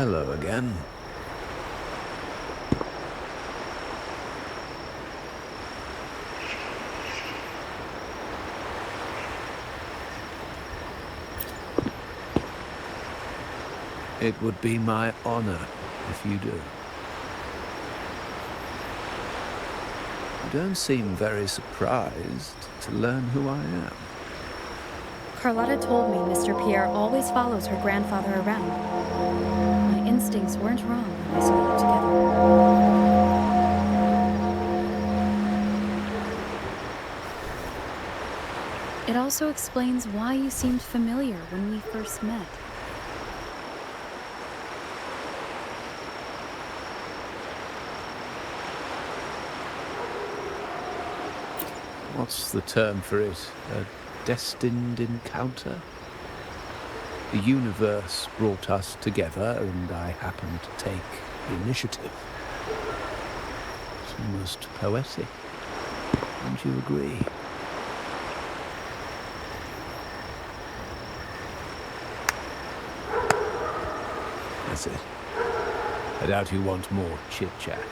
Hello again. It would be my honor if you do. You don't seem very surprised to learn who I am. Carlotta told me Mr. Pierre always follows her grandfather around. My instincts weren't wrong when I saw you together. It also explains why you seemed familiar when we first met. What's the term for it? A destined encounter? The universe brought us together, and I happened to take the initiative. It's almost poetic. Don't you agree? That's it. I doubt you want more chit-chat.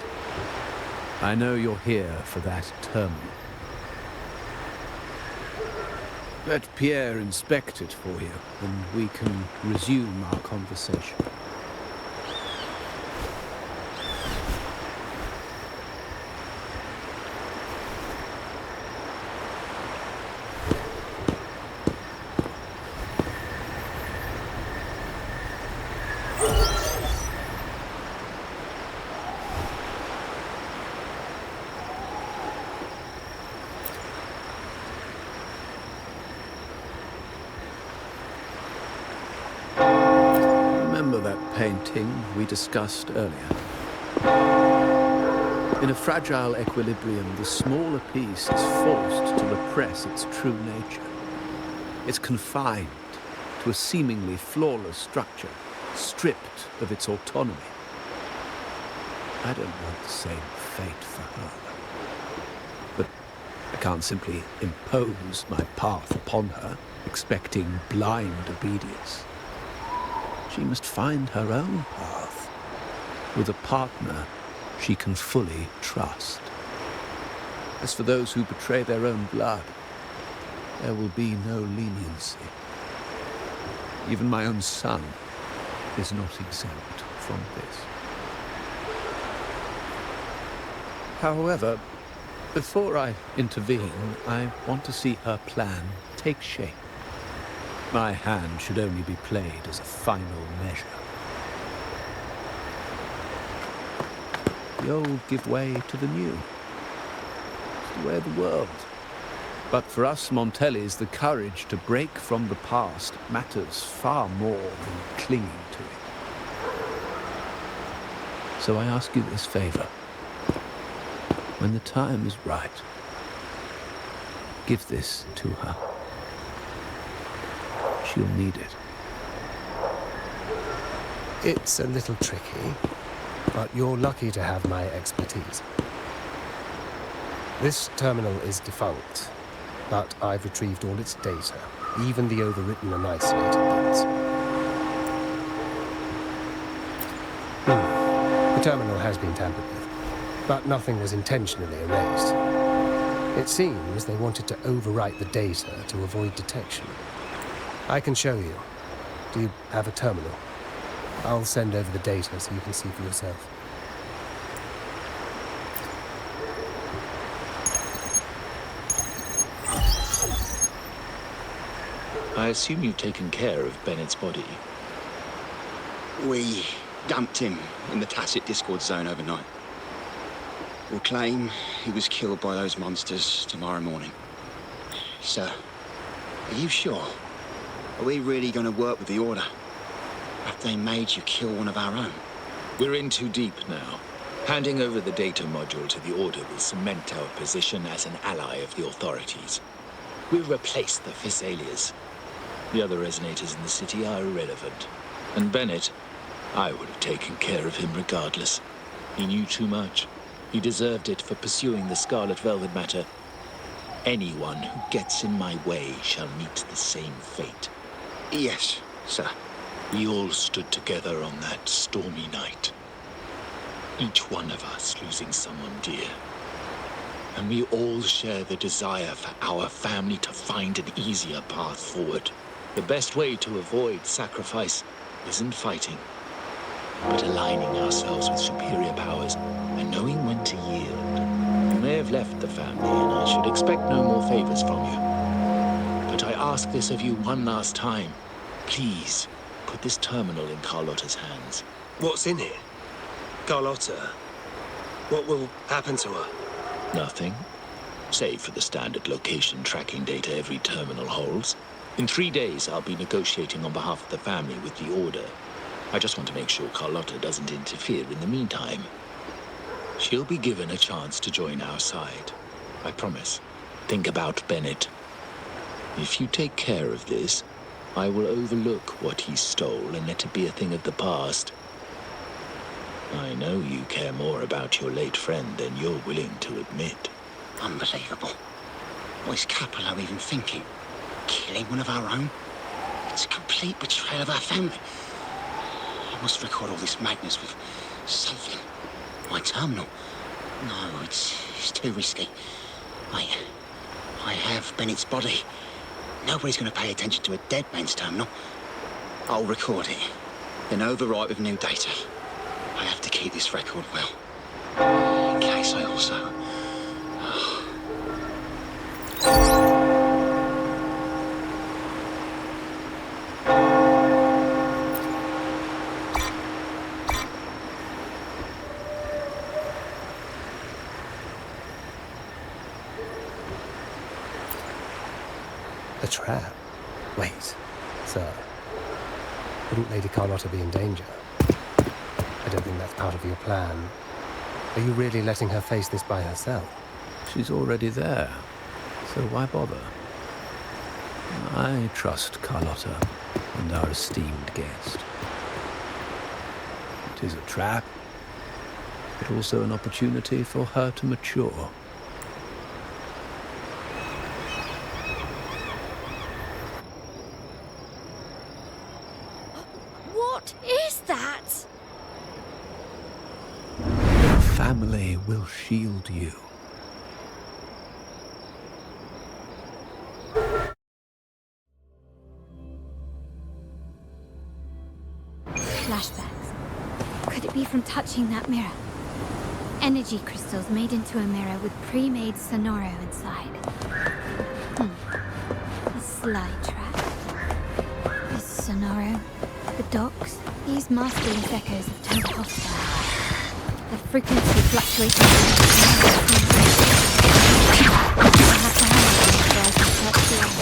I know you're here for that terminal. Let Pierre inspect it for you, and we can resume our conversation. Remember that painting we discussed earlier? In a fragile equilibrium, the smaller piece is forced to repress its true nature. It's confined to a seemingly flawless structure, stripped of its autonomy. I don't want the same fate for her. But I can't simply impose my path upon her, expecting blind obedience. She must find her own path, with a partner she can fully trust. As for those who betray their own blood, there will be no leniency. Even my own son is not exempt from this. However, before I intervene, I want to see her plan take shape. My hand should only be played as a final measure. The old give way to the new. It's the way of the world. But for us Montellis, the courage to break from the past matters far more than clinging to it. So I ask you this favor. When the time is right, give this to her. She'll need it. It's a little tricky, but you're lucky to have my expertise. This terminal is defunct, but I've retrieved all its data, even the overwritten and isolated bits. The terminal has been tampered with, but nothing was intentionally erased. It seems they wanted to overwrite the data to avoid detection. I can show you. Do you have a terminal? I'll send over the data so you can see for yourself. I assume you've taken care of Bennett's body. We dumped him in the tacit discord zone overnight. We'll claim he was killed by those monsters tomorrow morning. Sir, are you sure? Are we really going to work with the Order? Have they made you kill one of our own? We're in too deep now. Handing over the data module to the Order will cement our position as an ally of the authorities. We'll replace the Physaelias. The other resonators in the city are irrelevant. And Bennett, I would have taken care of him regardless. He knew too much. He deserved it for pursuing the Scarlet Velvet matter. Anyone who gets in my way shall meet the same fate. Yes, sir. We all stood together on that stormy night. Each one of us losing someone dear. And we all share the desire for our family to find an easier path forward. The best way to avoid sacrifice isn't fighting, but aligning ourselves with superior powers and knowing when to yield. You may have left the family, and I should expect no more favors from you. But I ask this of you one last time. Please, put this terminal in Carlotta's hands. What's in it? Carlotta? What will happen to her? Nothing, save for the standard location tracking data every terminal holds. In 3 days, I'll be negotiating on behalf of the family with the Order. I just want to make sure Carlotta doesn't interfere in the meantime. She'll be given a chance to join our side. I promise. Think about Bennett. If you take care of this, I will overlook what he stole and let it be a thing of the past. I know you care more about your late friend than you're willing to admit. Unbelievable. What is Capello even thinking? Killing one of our own? It's a complete betrayal of our family. I must record all this madness with something. My terminal? No, it's too risky. I have Bennett's body. Nobody's going to pay attention to a dead man's terminal. I'll record it, then overwrite with new data. I have to keep this record well, in case I also... A trap? Wait, sir. Wouldn't Lady Carlotta be in danger? I don't think that's part of your plan. Are you really letting her face this by herself? She's already there, so why bother? I trust Carlotta and our esteemed guest. It is a trap, but also an opportunity for her to mature. What is that? Your family will shield you. Flashbacks. Could it be from touching that mirror? Energy crystals made into a mirror with pre-made sonoro inside. A slide track. The sonoro. The docks. These masterless echoes of Tokosta. The frequency fluctuating. I have to handle them before I can touch the earth.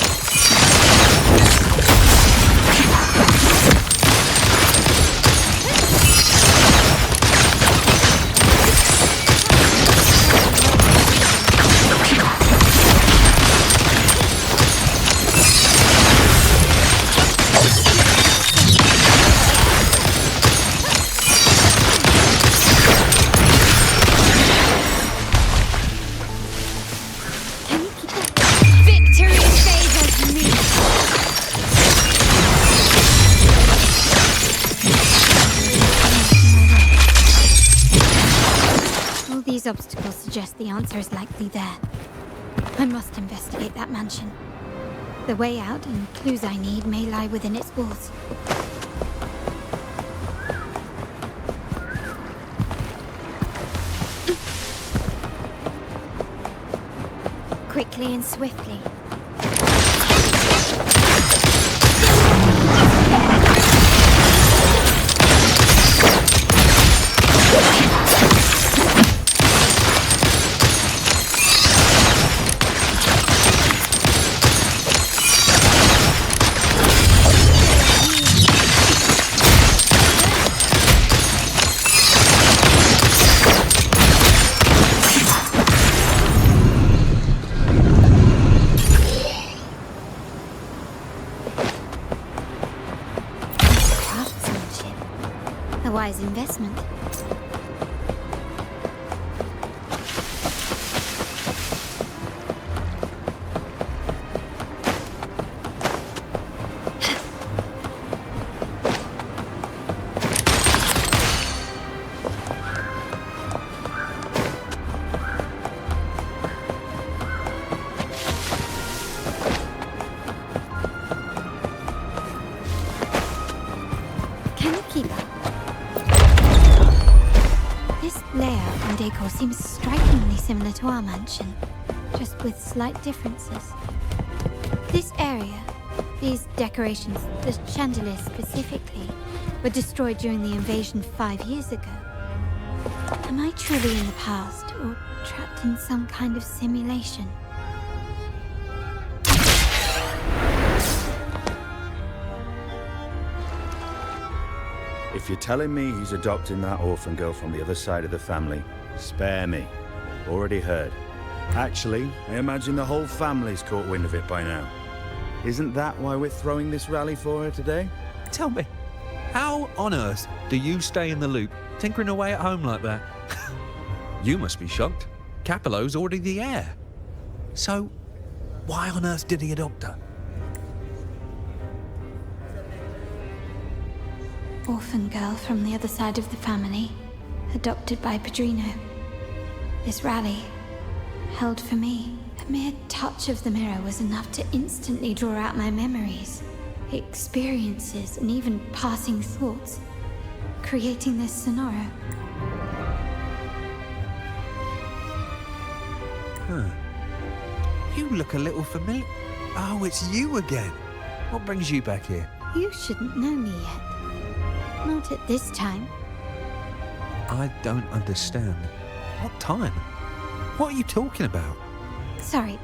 Obstacles suggest the answer is likely there. I must investigate that mansion. The way out and clues I need may lie within its walls. Quickly and swiftly. Wise investment. keep up. This layout and decor seems strikingly similar to our mansion, just with slight differences. This area, these decorations, the chandeliers specifically, were destroyed during the invasion 5 years ago. Am I truly in the past, or trapped in some kind of simulation? If you're telling me he's adopting that orphan girl from the other side of the family, spare me. Already heard. Actually, I imagine the whole family's caught wind of it by now. Isn't that why we're throwing this rally for her today? Tell me, how on earth do you stay in the loop, tinkering away at home like that? You must be shocked. Capello's already the heir. So, why on earth did he adopt her? Orphan girl from the other side of the family, adopted by Padrino. This rally, held for me. A mere touch of the mirror was enough to instantly draw out my memories, experiences, and even passing thoughts, creating this scenario. Huh. You look a little familiar. Oh, it's you again. What brings you back here? You shouldn't know me yet. Not at this time. I don't understand. What time? What are you talking about? Sorry,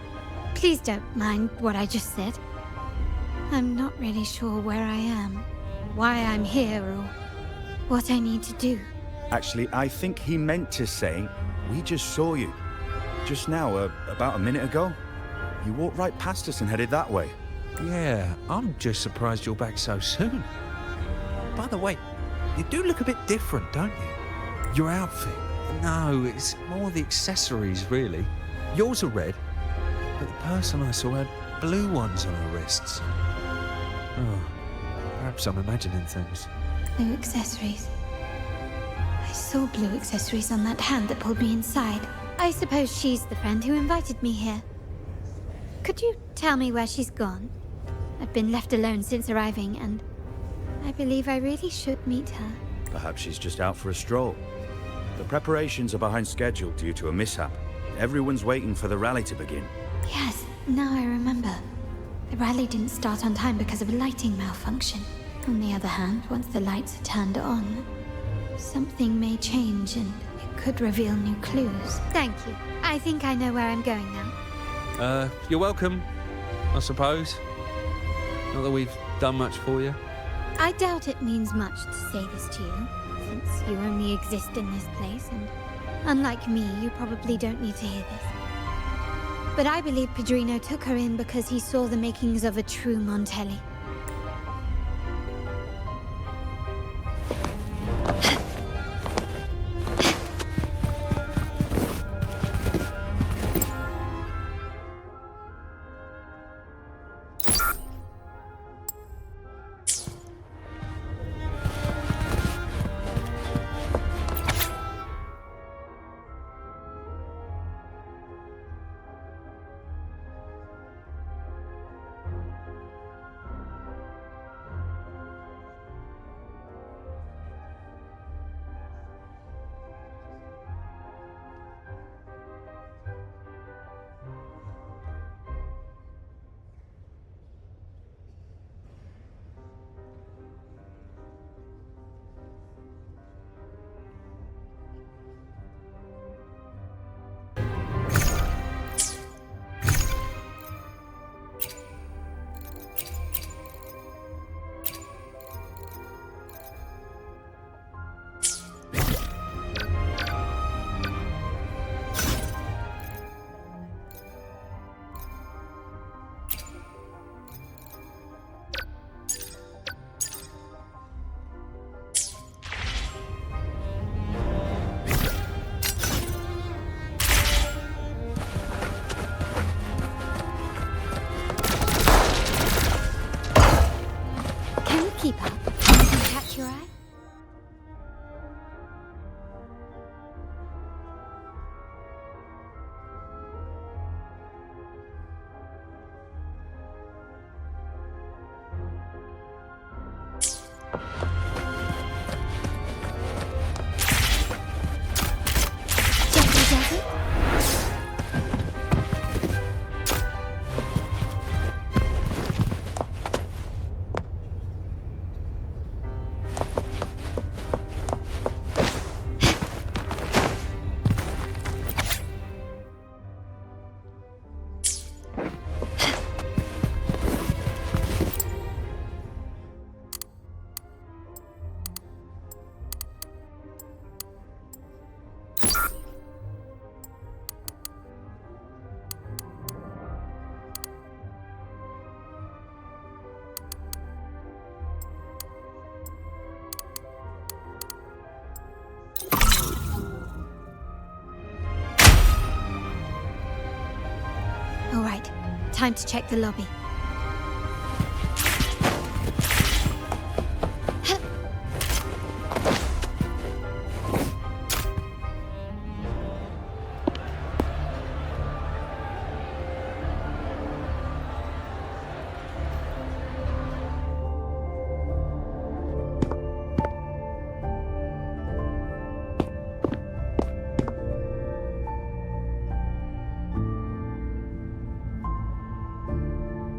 please don't mind what I just said. I'm not really sure where I am, why I'm here, or what I need to do. Actually, I think he meant to say, we just saw you. Just now, about a minute ago. You walked right past us and headed that way. Yeah, I'm just surprised you're back so soon. By the way, you do look a bit different, don't you? Your outfit. No, it's more the accessories, really. Yours are red, but the person I saw had blue ones on her wrists. Oh, perhaps I'm imagining things. Blue accessories. I saw blue accessories on that hand that pulled me inside. I suppose she's the friend who invited me here. Could you tell me where she's gone? I've been left alone since arriving, and I believe I really should meet her. Perhaps she's just out for a stroll. The preparations are behind schedule due to a mishap. Everyone's waiting for the rally to begin. Yes, now I remember. The rally didn't start on time because of a lighting malfunction. On the other hand, once the lights are turned on, something may change and it could reveal new clues. Thank you. I think I know where I'm going now. You're welcome, I suppose. Not that we've done much for you. I doubt it means much to say this to you, since you only exist in this place, and unlike me, you probably don't need to hear this. But I believe Padrino took her in because he saw the makings of a true Montelli. Keep up. Anything catch your eye? Time to check the lobby.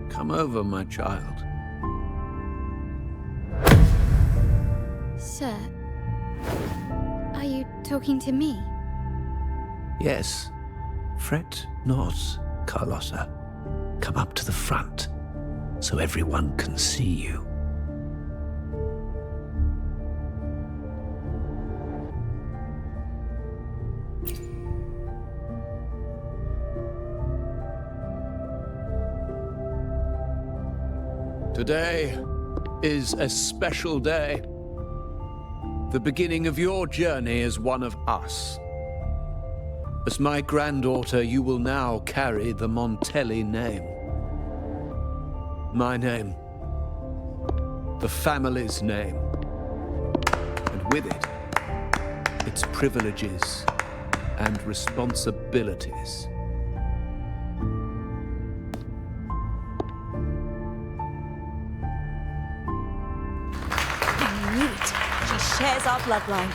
Come over, my child. Sir, are you talking to me? Yes. Fret not, Carlotta. Come up to the front, so everyone can see you. Today is a special day. The beginning of your journey as one of us. As my granddaughter, you will now carry the Montelli name. My name. The family's name. And with it, its privileges and responsibilities. She shares our bloodline.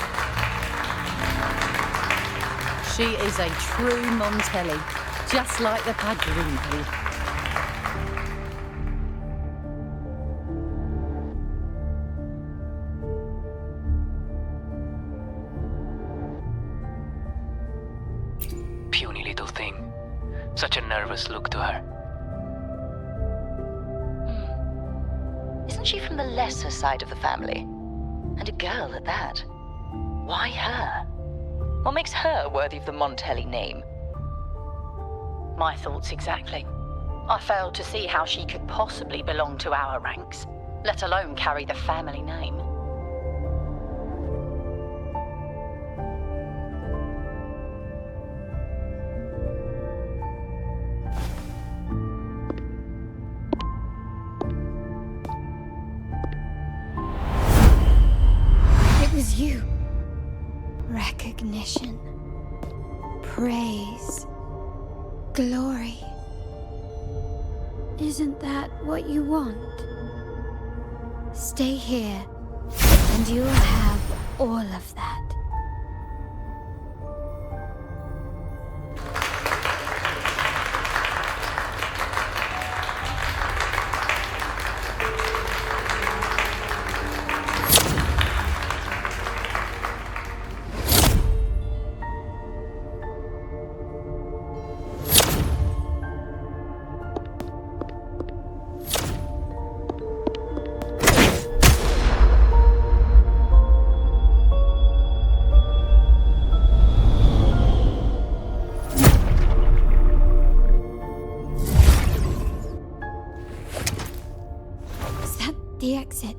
She is a true Montelli, just like the Padrini. Puny little thing. Such a nervous look to her. Isn't she from the lesser side of the family? And a girl at that. Why her? What makes her worthy of the Montelli name? My thoughts exactly. I failed to see how she could possibly belong to our ranks, let alone carry the family name. It was you. Recognition. Praise. Glory. Isn't that what you want? Stay here, and you'll have all of that. The exit.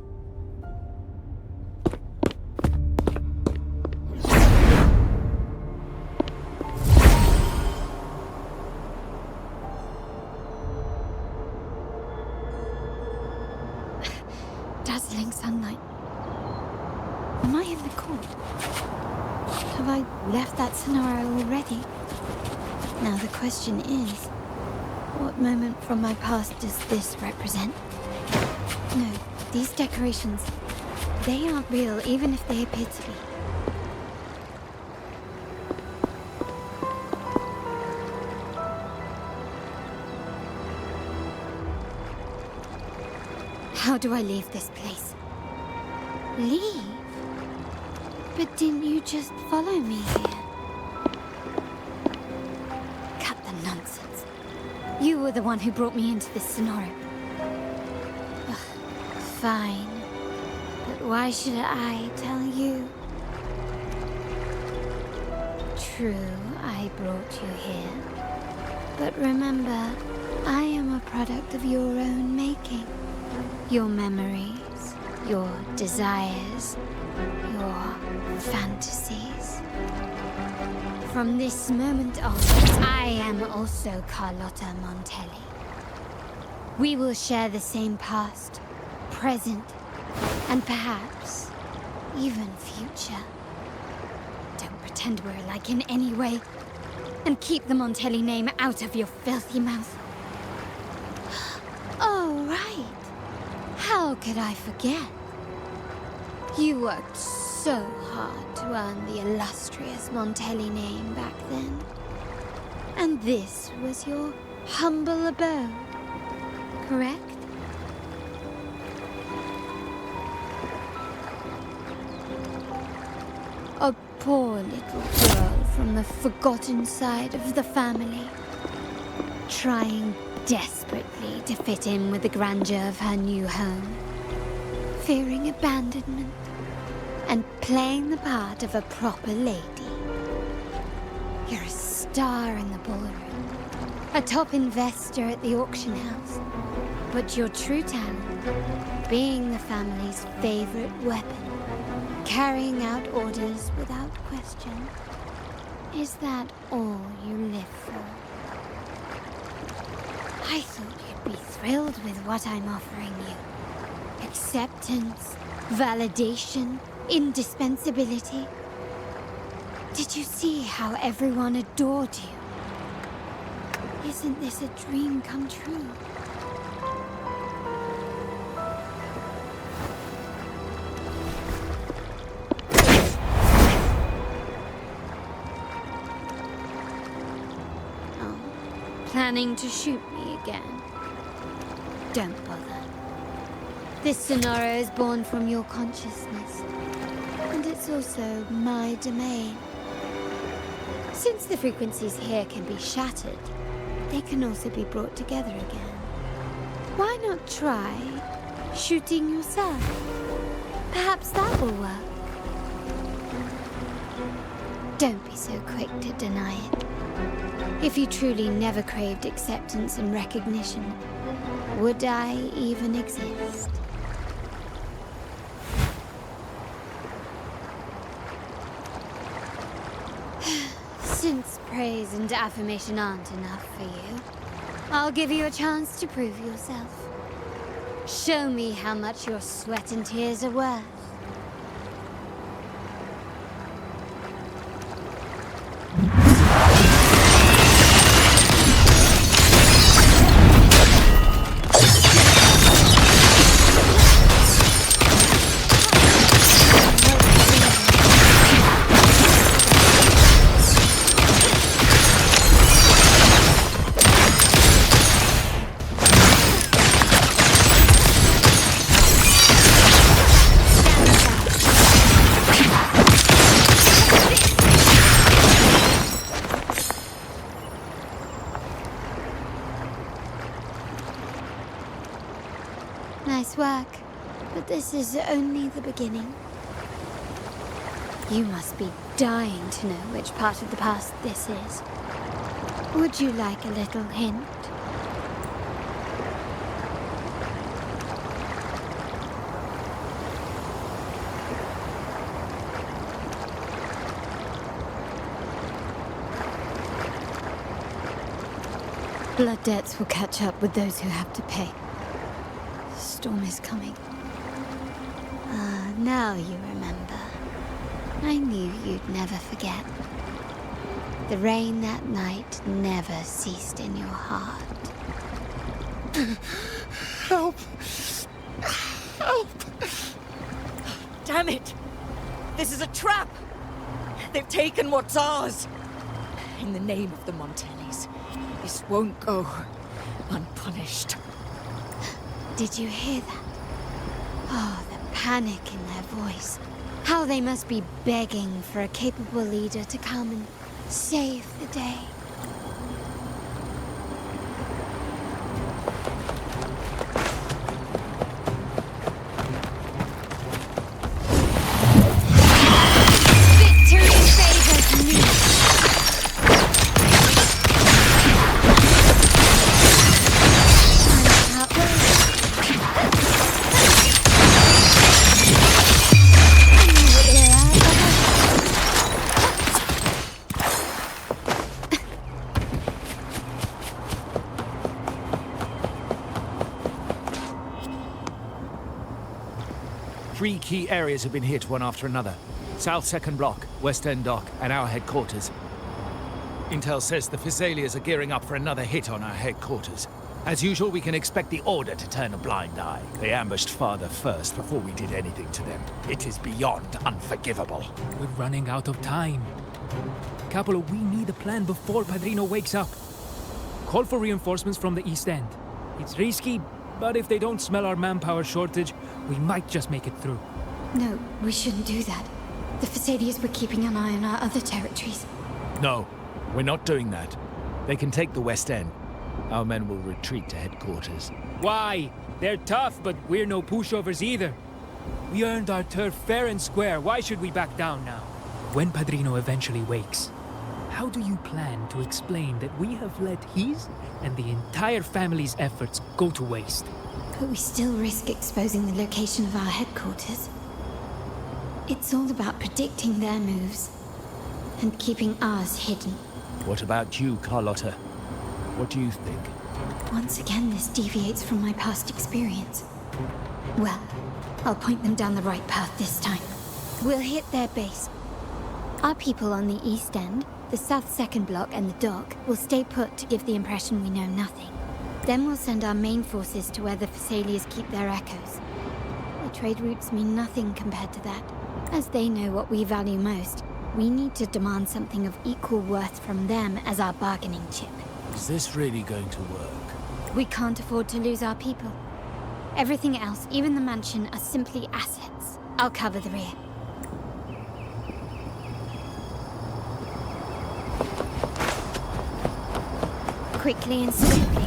Dazzling sunlight. Am I in the court? Have I left that scenario already? Now the question is, what moment from my past does this represent? No, these decorations, they aren't real, even if they appear to be. How do I leave this place? Leave? But didn't you just follow me here? Cut the nonsense. You were the one who brought me into this scenario. Fine. But why should I tell you? True, I brought you here. But remember, I am a product of your own making. Your memories, your desires, your fantasies. From this moment on, I am also Carlotta Montelli. We will share the same past, present, and perhaps even future. Don't pretend we're alike in any way, and keep the Montelli name out of your filthy mouth. Oh, right. How could I forget? You worked so hard to earn the illustrious Montelli name back then. And this was your humble abode, correct? A poor little girl from the forgotten side of the family, trying desperately to fit in with the grandeur of her new home, fearing abandonment, and playing the part of a proper lady. You're a star in the ballroom, a top investor at the auction house, but your true talent, being the family's favorite weapon, carrying out orders without question. Is that all you live for? I thought you'd be thrilled with what I'm offering you. Acceptance, validation, indispensability. Did you see how everyone adored you? Isn't this a dream come true? Planning to shoot me again? Don't bother. This sonoro is born from your consciousness, and it's also my domain. Since the frequencies here can be shattered, they can also be brought together again. Why not try shooting yourself? Perhaps that will work. Don't be so quick to deny it. If you truly never craved acceptance and recognition, would I even exist? Since praise and affirmation aren't enough for you, I'll give you a chance to prove yourself. Show me how much your sweat and tears are worth. Nice work, but this is only the beginning. You must be dying to know which part of the past this is. Would you like a little hint? Blood debts will catch up with those who have to pay. Storm is coming. Ah, now you remember. I knew you'd never forget. The rain that night never ceased in your heart. Help! Help! Damn it! This is a trap! They've taken what's ours! In the name of the Montellis, this won't go unpunished. Did you hear that? Oh, the panic in their voice. How they must be begging for a capable leader to come and save the day. Victory favors me! 3 key areas have been hit one after another. South 2nd Block, West End Dock, and our headquarters. Intel says the Thessalians are gearing up for another hit on our headquarters. As usual, we can expect the Order to turn a blind eye. They ambushed Father first before we did anything to them. It is beyond unforgivable. We're running out of time. Capolo, we need a plan before Padrino wakes up. Call for reinforcements from the East End. It's risky, but if they don't smell our manpower shortage, we might just make it through. No, we shouldn't do that. The Thessalians were keeping an eye on our other territories. No, we're not doing that. They can take the West End. Our men will retreat to headquarters. Why? They're tough, but we're no pushovers either. We earned our turf fair and square. Why should we back down now? When Padrino eventually wakes, how do you plan to explain that we have let his and the entire family's efforts go to waste? But we still risk exposing the location of our headquarters. It's all about predicting their moves and keeping ours hidden. What about you, Carlotta? What do you think? Once again, this deviates from my past experience. Well, I'll point them down the right path this time. We'll hit their base. Our people on the East End, the South 2nd Block, and the Dock will stay put to give the impression we know nothing. Then we'll send our main forces to where the Thessalians keep their echoes. The trade routes mean nothing compared to that. As they know what we value most, we need to demand something of equal worth from them as our bargaining chip. Is this really going to work? We can't afford to lose our people. Everything else, even the mansion, are simply assets. I'll cover the rear. Quickly and swiftly.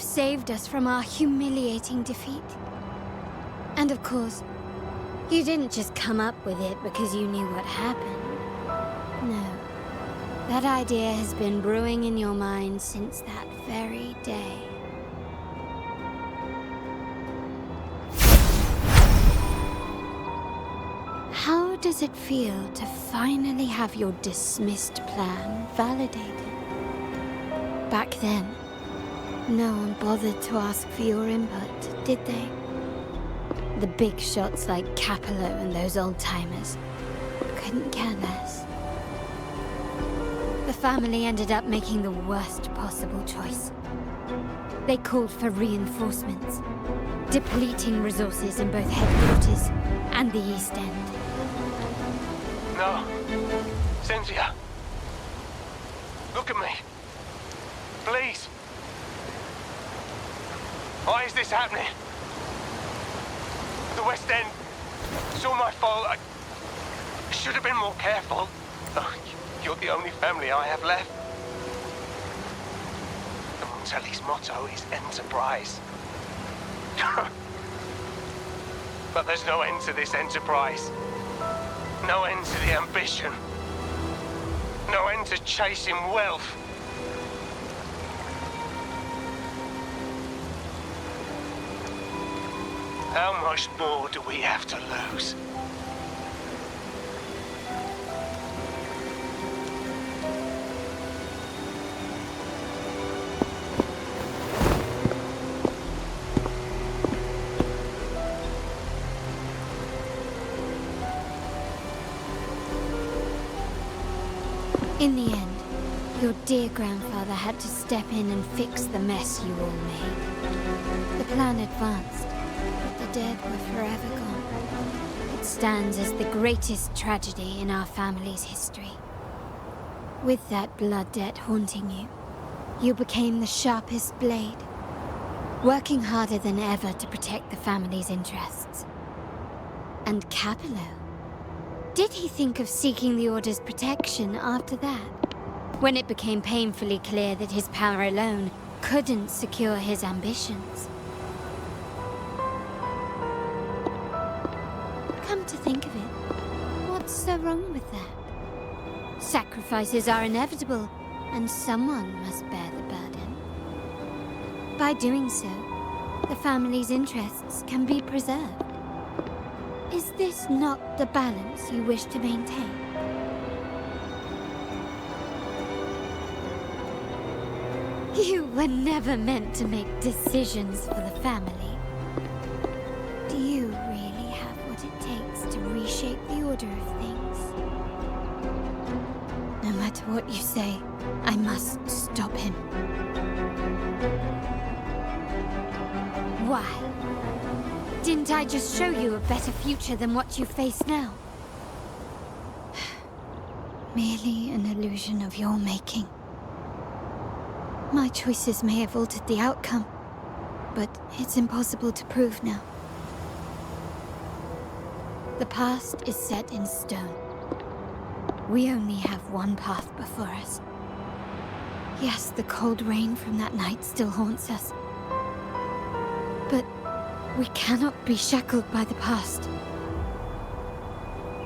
Saved us from our humiliating defeat. And of course, you didn't just come up with it because you knew what happened. No. That idea has been brewing in your mind since that very day. How does it feel to finally have your dismissed plan validated? Back then, no one bothered to ask for your input, did they? The big shots like Capolo and those old-timers couldn't care less. The family ended up making the worst possible choice. They called for reinforcements, depleting resources in both headquarters and the East End. No. Cynthia. Look at me. Please. Why is this happening? The West End. It's all my fault. I should have been more careful. Oh, you're the only family I have left. The Montelli's motto is enterprise. But there's no end to this enterprise. No end to the ambition. No end to chasing wealth. How much more do we have to lose? In the end, your dear grandfather had to step in and fix the mess you all made. The plan advanced, but the dead were forever gone. It stands as the greatest tragedy in our family's history. With that blood debt haunting you, you became the sharpest blade, working harder than ever to protect the family's interests. And Capello? Did he think of seeking the Order's protection after that? When it became painfully clear that his power alone couldn't secure his ambitions. Come to think of it, what's so wrong with that? Sacrifices are inevitable, and someone must bear the burden. By doing so, the family's interests can be preserved. Is this not the balance you wish to maintain? You were never meant to make decisions for the family. Do you really have what it takes to reshape the order of things? No matter what you say, I must stop him. Why? Didn't I just show you a better future than what you face now? Merely an illusion of your making. My choices may have altered the outcome, but it's impossible to prove now. The past is set in stone. We only have one path before us. Yes, the cold rain from that night still haunts us. But we cannot be shackled by the past.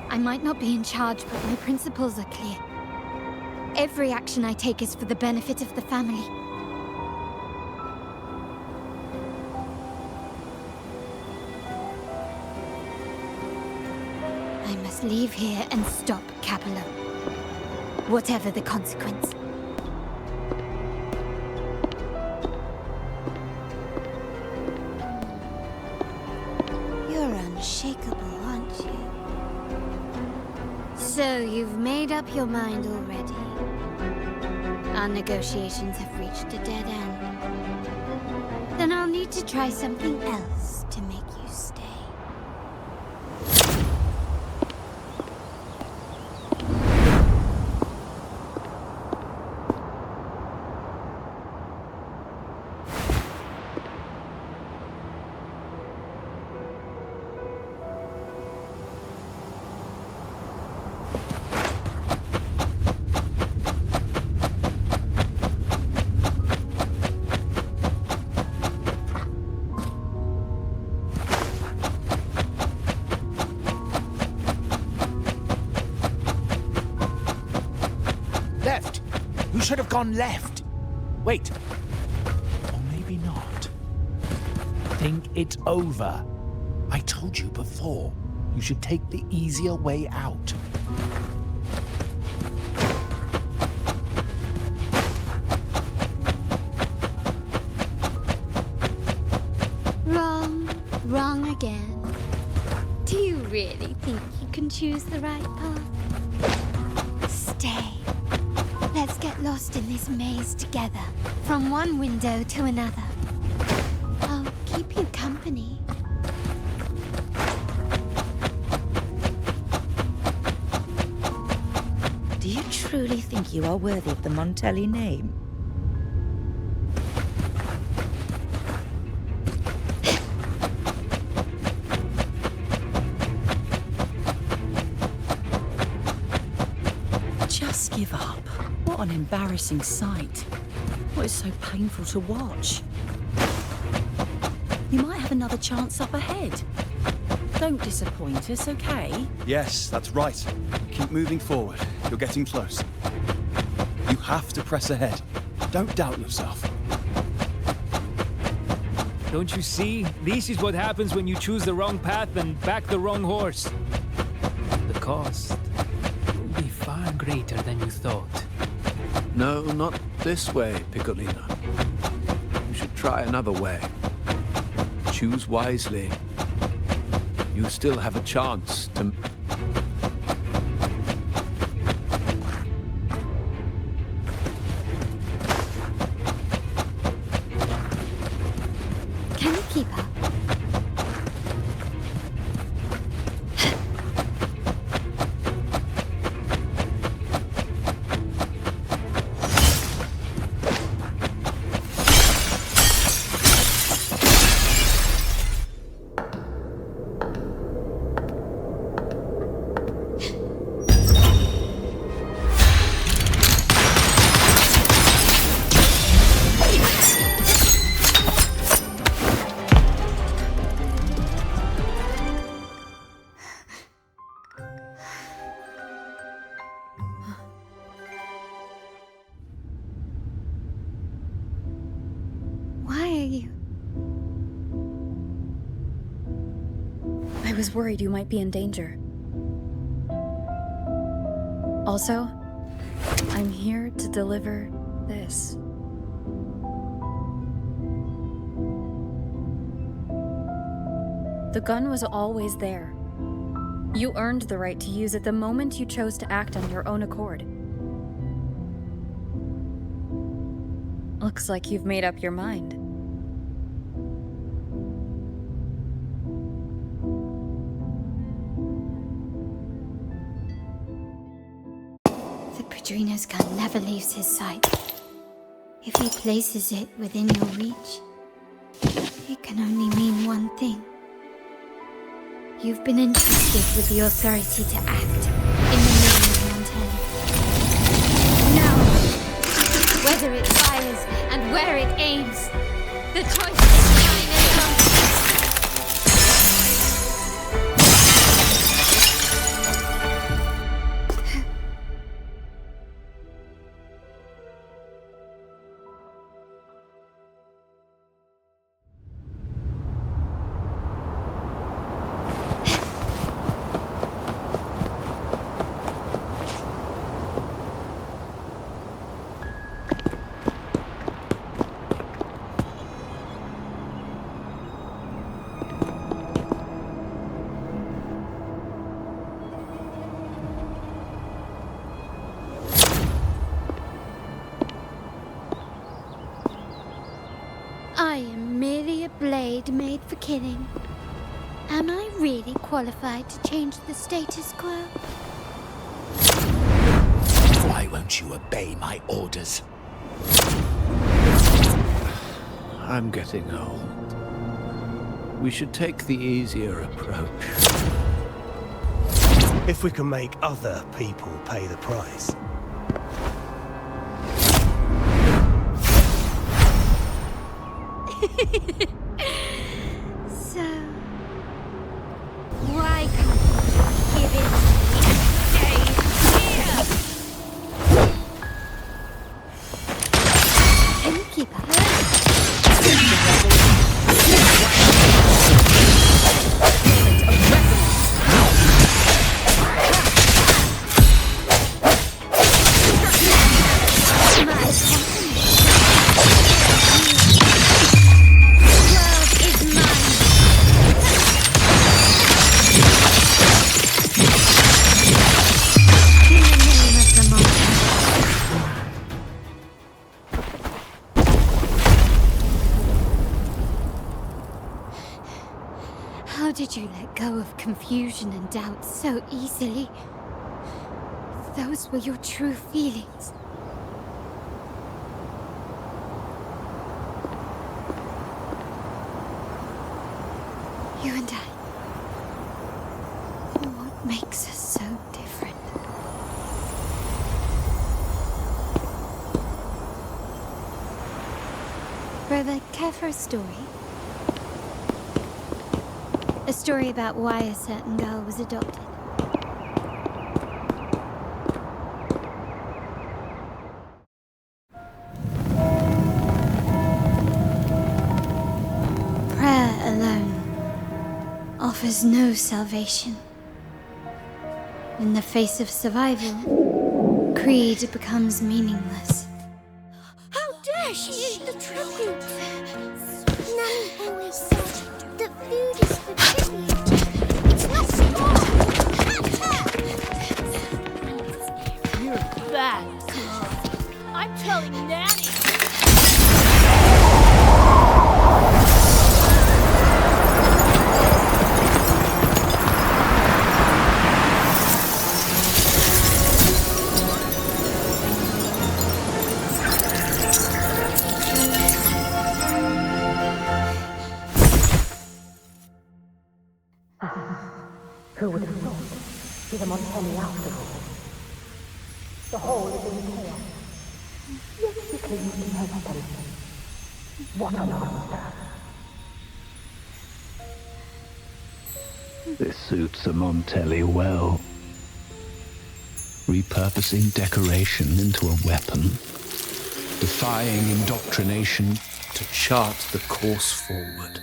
I might not be in charge, but my principles are clear. Every action I take is for the benefit of the family. I must leave here and stop Capello, whatever the consequence. You're unshakable, aren't you? So you've made up your mind already. Our negotiations have reached a dead end. Then I'll need to try something else to make you stay. Left! You should have gone left! Wait. Or maybe not. Think it over. I told you before. You should take the easier way out. Wrong again. Do you really think you can choose the right path? Stay. Let's get lost in this maze together, from one window to another. I'll keep you company. Do you truly think you are worthy of the Montelli name? Just give up. What an embarrassing sight. What is so painful to watch? You might have another chance up ahead. Don't disappoint us, okay? Yes, that's right. Keep moving forward. You're getting close. You have to press ahead. Don't doubt yourself. Don't you see? This is what happens when you choose the wrong path and back the wrong horse. The cost will be far greater than you thought. No, not this way, Piccolino. You should try another way. Choose wisely. You still have a chance to... Can you keep up? I was worried you might be in danger. Also, I'm here to deliver this. The gun was always there. You earned the right to use it the moment you chose to act on your own accord. Looks like you've made up your mind. Padrino's gun never leaves his sight. If he places it within your reach, it can only mean one thing. You've been entrusted with the authority to act in the name of Montelli. Now, whether it fires and where it aims, the choice is mine alone. I am merely a blade made for killing. Am I really qualified to change the status quo? Why won't you obey my orders? I'm getting old. We should take the easier approach. If we can make other people pay the price. So, why can't you give it to me and stay here? Can you keep up? How did you let go of confusion and doubt so easily? Those were your true feelings. You and I. What makes us so different? Brother, care for a story? A story about why a certain girl was adopted. Prayer alone offers no salvation. In the face of survival, creed becomes meaningless. How dare she eat the tribute? Nanny always said that food is for tribute. It's not sport. You're bad, Carl. I'm telling Nanny. Who would have thought? She's a Montelli after all. The whole is in chaos. Yet she clings to her weapon. What a monster! This suits a Montelli well. Repurposing decoration into a weapon. Defying indoctrination to chart the course forward.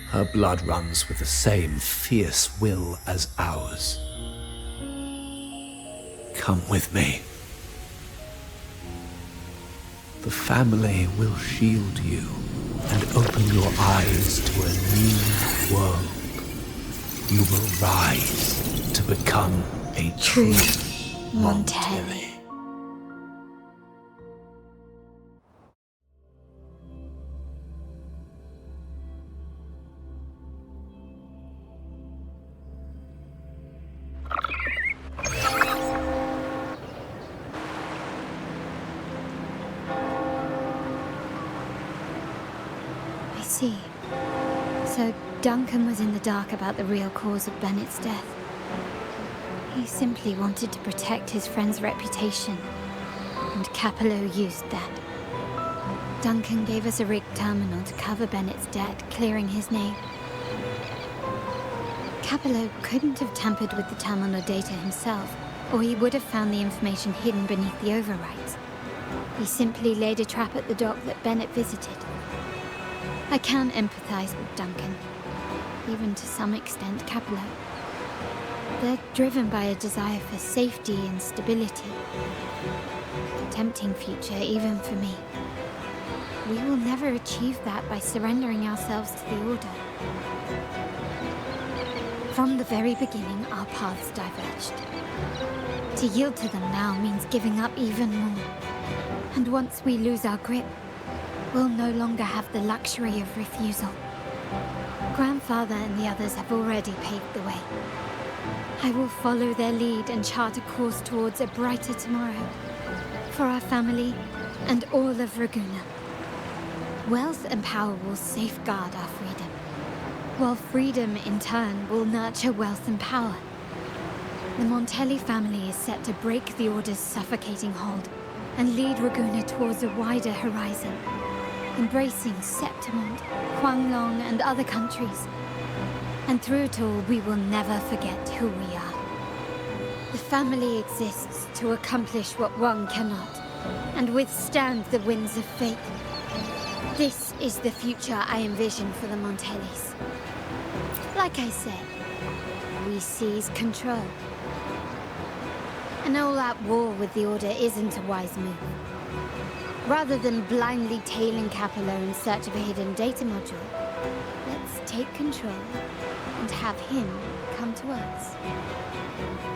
Her blood runs with the same fierce will as ours. Come with me. The family will shield you and open your eyes to a new world. You will rise to become a true Montelli. See. So Duncan was in the dark about the real cause of Bennett's death. He simply wanted to protect his friend's reputation, and Capello used that. Duncan gave us a rigged terminal to cover Bennett's debt, clearing his name. Capello couldn't have tampered with the terminal data himself, or he would have found the information hidden beneath the overwrites. He simply laid a trap at the dock that Bennett visited. I can empathize with Duncan, even to some extent Capello. They're driven by a desire for safety and stability. A tempting future even for me. We will never achieve that by surrendering ourselves to the Order. From the very beginning, our paths diverged. To yield to them now means giving up even more. And once we lose our grip, we'll no longer have the luxury of refusal. Grandfather and the others have already paved the way. I will follow their lead and chart a course towards a brighter tomorrow. For our family and all of Ragunna. Wealth and power will safeguard our freedom. While freedom, in turn, will nurture wealth and power. The Montelli family is set to break the Order's suffocating hold and lead Ragunna towards a wider horizon. Embracing Septimont, Huanglong, and other countries. And through it all, we will never forget who we are. The family exists to accomplish what one cannot, and withstand the winds of fate. This is the future I envision for the Montellis. Like I said, we seize control. An all-out war with the Order isn't a wise move. Rather than blindly tailing Capello in search of a hidden data module, let's take control and have him come to us.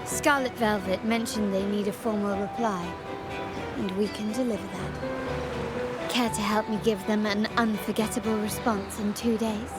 Scarlet Velvet mentioned they need a formal reply, and we can deliver that. Care to help me give them an unforgettable response in 2 days?